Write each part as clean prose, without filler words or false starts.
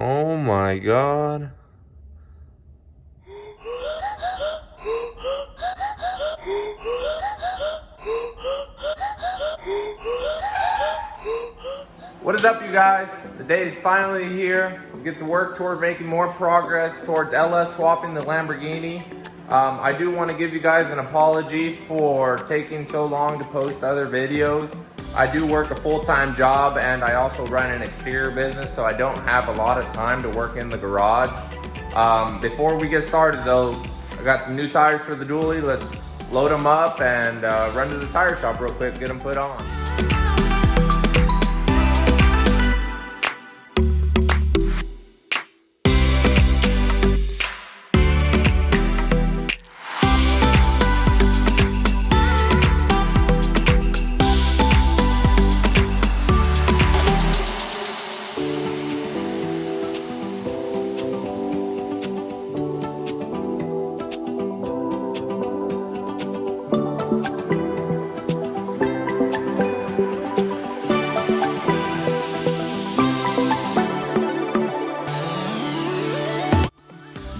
Oh my God. What is up, you guys? The day is finally here. We get to work toward making more progress towards LS swapping the Lamborghini. I do want to give you guys an apology for taking so long to post other videos. I do work a full-time job and I also run an exterior business, so I don't have a lot of time to work in the garage. Before we get started though, I got some new tires for the dually. Let's load them up and run to the tire shop real quick, get them put on.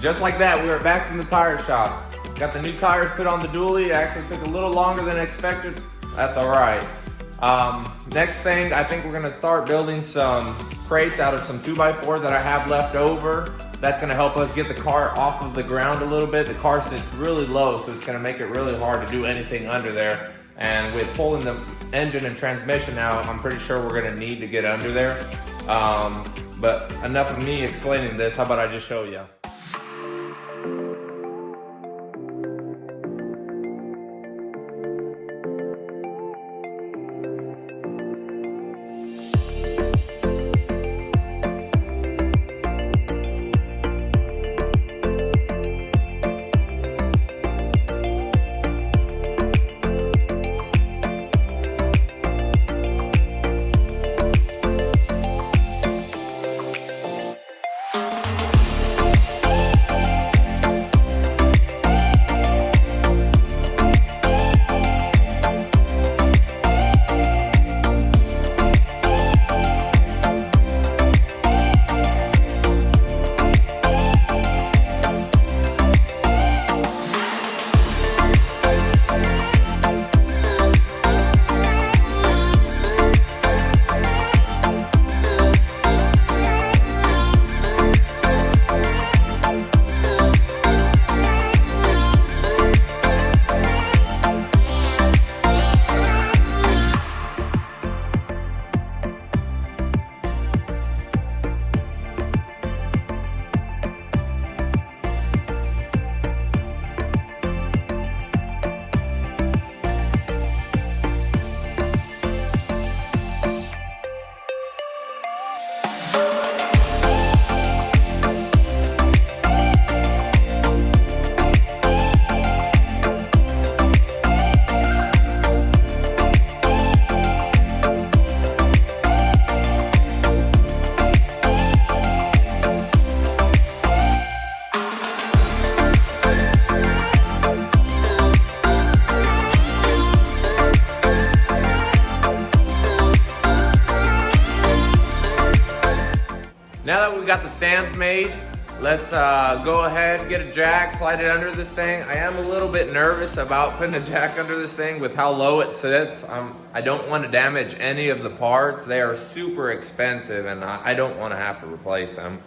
Just like that, we are back from the tire shop. Got the new tires put on the dually. It actually took a little longer than expected. That's all right. Next thing, I think we're gonna start building some crates out of some 2x4s that I have left over. That's gonna help us get the car off of the ground a little bit. The car sits really low, so it's gonna make it really hard to do anything under there. And with pulling the engine and transmission out, I'm pretty sure we're gonna need to get under there. But enough of me explaining this, how about I just show you? Now that we got the stands made, let's go ahead, get a jack, slide it under this thing. I am a little bit nervous about putting a jack under this thing with how low it sits. I don't want to damage any of the parts. They are super expensive and I don't want to have to replace them.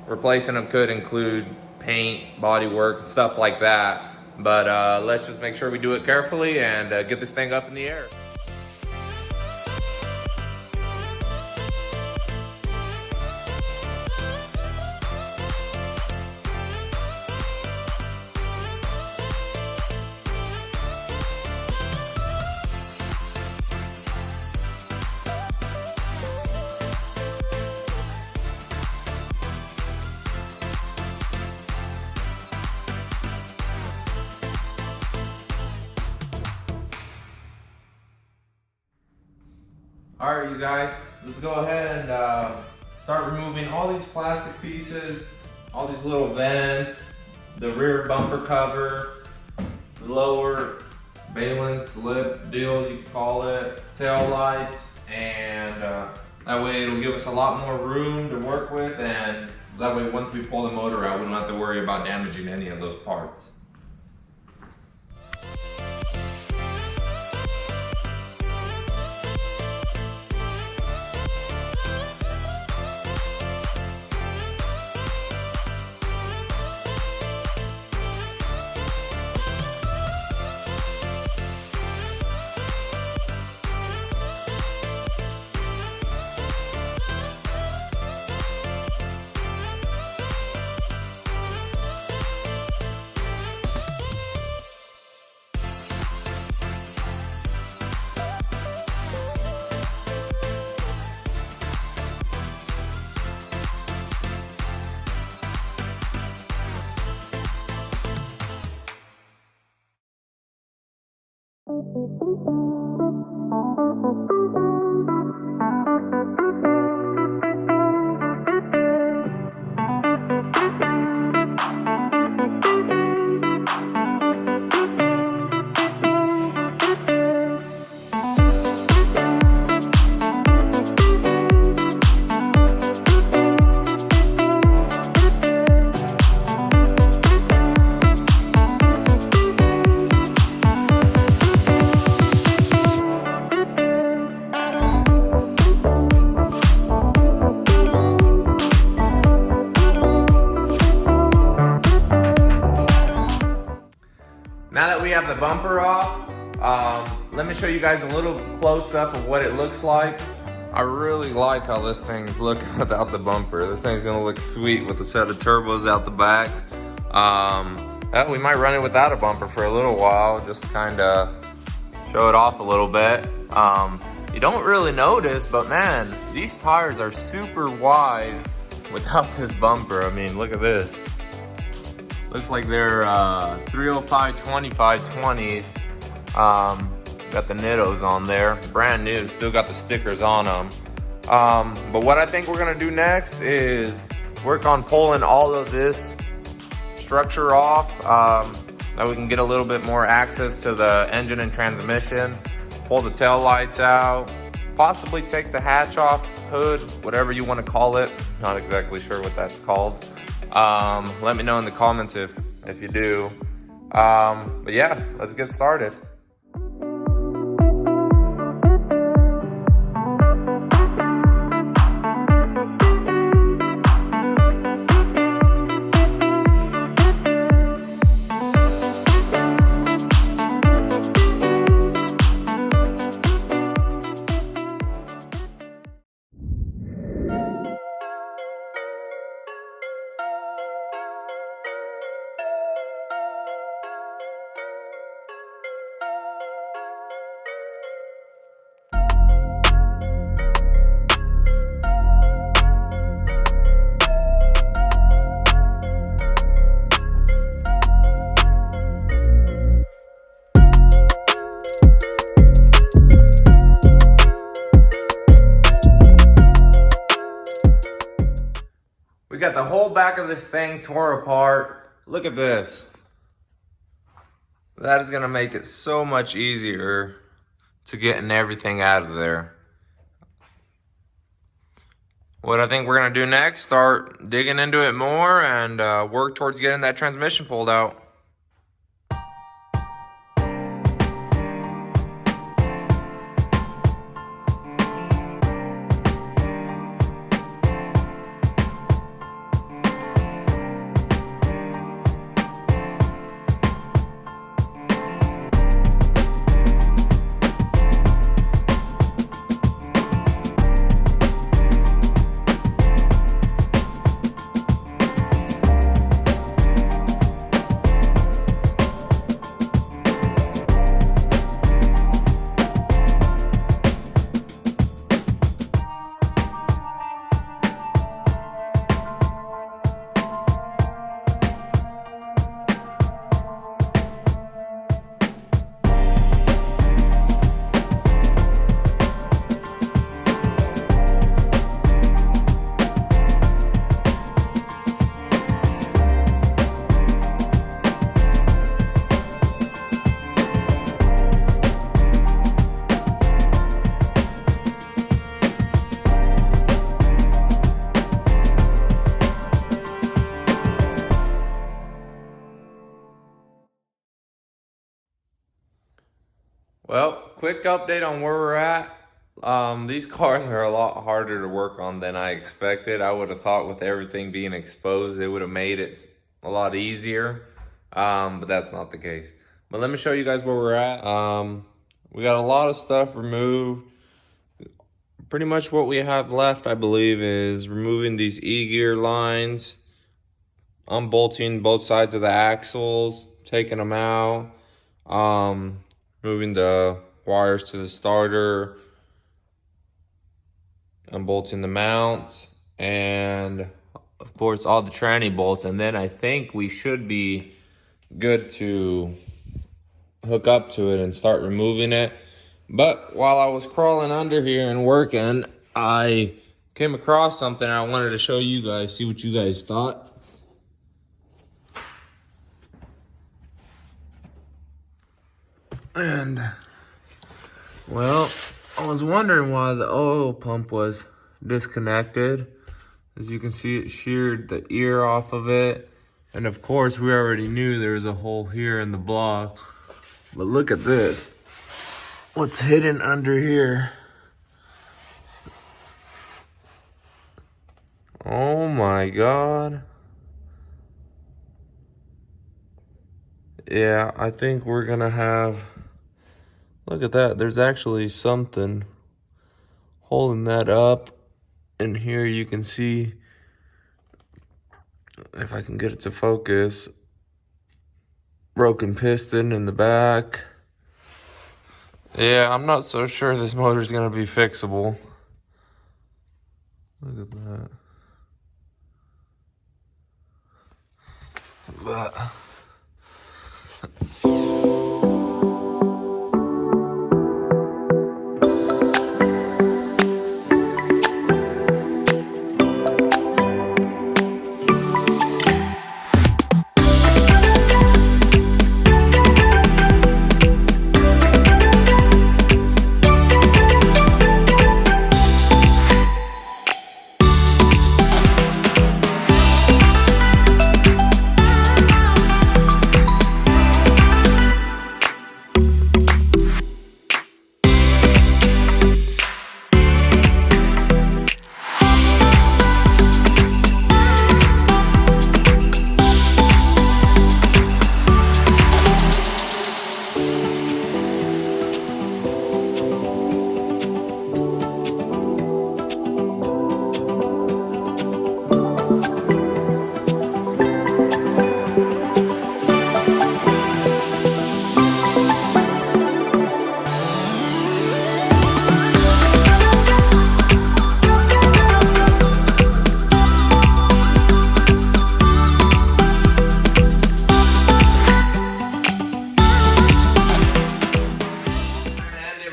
Replacing them could include paint, body work, and stuff like that. But let's just make sure we do it carefully and get this thing up in the air. All right, you guys, let's go ahead and start removing all these plastic pieces, all these little vents, the rear bumper cover, the lower valence lip deal, you can call it, tail lights, and That way it'll give us a lot more room to work with, and that way once we pull the motor out, we don't have to worry about damaging any of those parts. Now that we have the bumper off, let me show you guys a little close-up of what it looks like. I really like how this thing's looking without the bumper. This thing's gonna look sweet with a set of turbos out the back. We might run it without a bumper for a little while, just kinda show it off a little bit. You don't really notice, but man, these tires are super wide without this bumper. I mean, look at this. Looks like they're 305 25 20s. Got the Nittos on there, brand new, still got the stickers on them. But what I think we're gonna do next is work on pulling all of this structure off, that we can get a little bit more access to the engine and transmission, pull the tail lights out, possibly take the hatch off, hood, whatever you want to call it. Not exactly sure what that's called. Let me know in the comments if you do. But yeah, let's get started. We got the whole back of this thing tore apart. Look at this. That is gonna make it so much easier to getting everything out of there. What I think we're gonna do next, start digging into it more and work towards getting that transmission pulled out. Well, quick update on where we're at. These cars are a lot harder to work on than I expected. I would have thought with everything being exposed, it would have made it a lot easier. But that's not the case. But let me show you guys where we're at. We got a lot of stuff removed. Pretty much what we have left, I believe, is removing these E-gear lines, unbolting both sides of the axles, taking them out, moving the wires to the starter, unbolting the mounts, and of course all the tranny bolts. And then I think we should be good to hook up to it and start removing it. But while I was crawling under here and working, I came across something I wanted to show you guys, see what you guys thought. And, well, I was wondering why the oil pump was disconnected. As you can see, it sheared the ear off of it. And of course, we already knew there was a hole here in the block. But look at this. What's hidden under here? Oh my God. Yeah, I think we're gonna have, look at that. There's actually something holding that up. And here you can see, if I can get it to focus, broken piston in the back. Yeah, I'm not so sure this motor is gonna be fixable. Look at that. But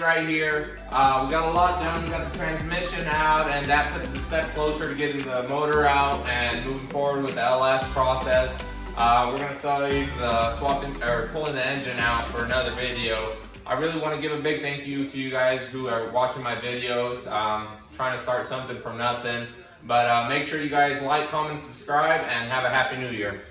right here. We got a lot done. We got the transmission out, and that puts us a step closer to getting the motor out and moving forward with the LS process. We're gonna save the swapping or pulling the engine out for another video. I really want to give a big thank you to you guys who are watching my videos. Trying to start something from nothing. But make sure you guys like, comment, subscribe, and have a happy new year.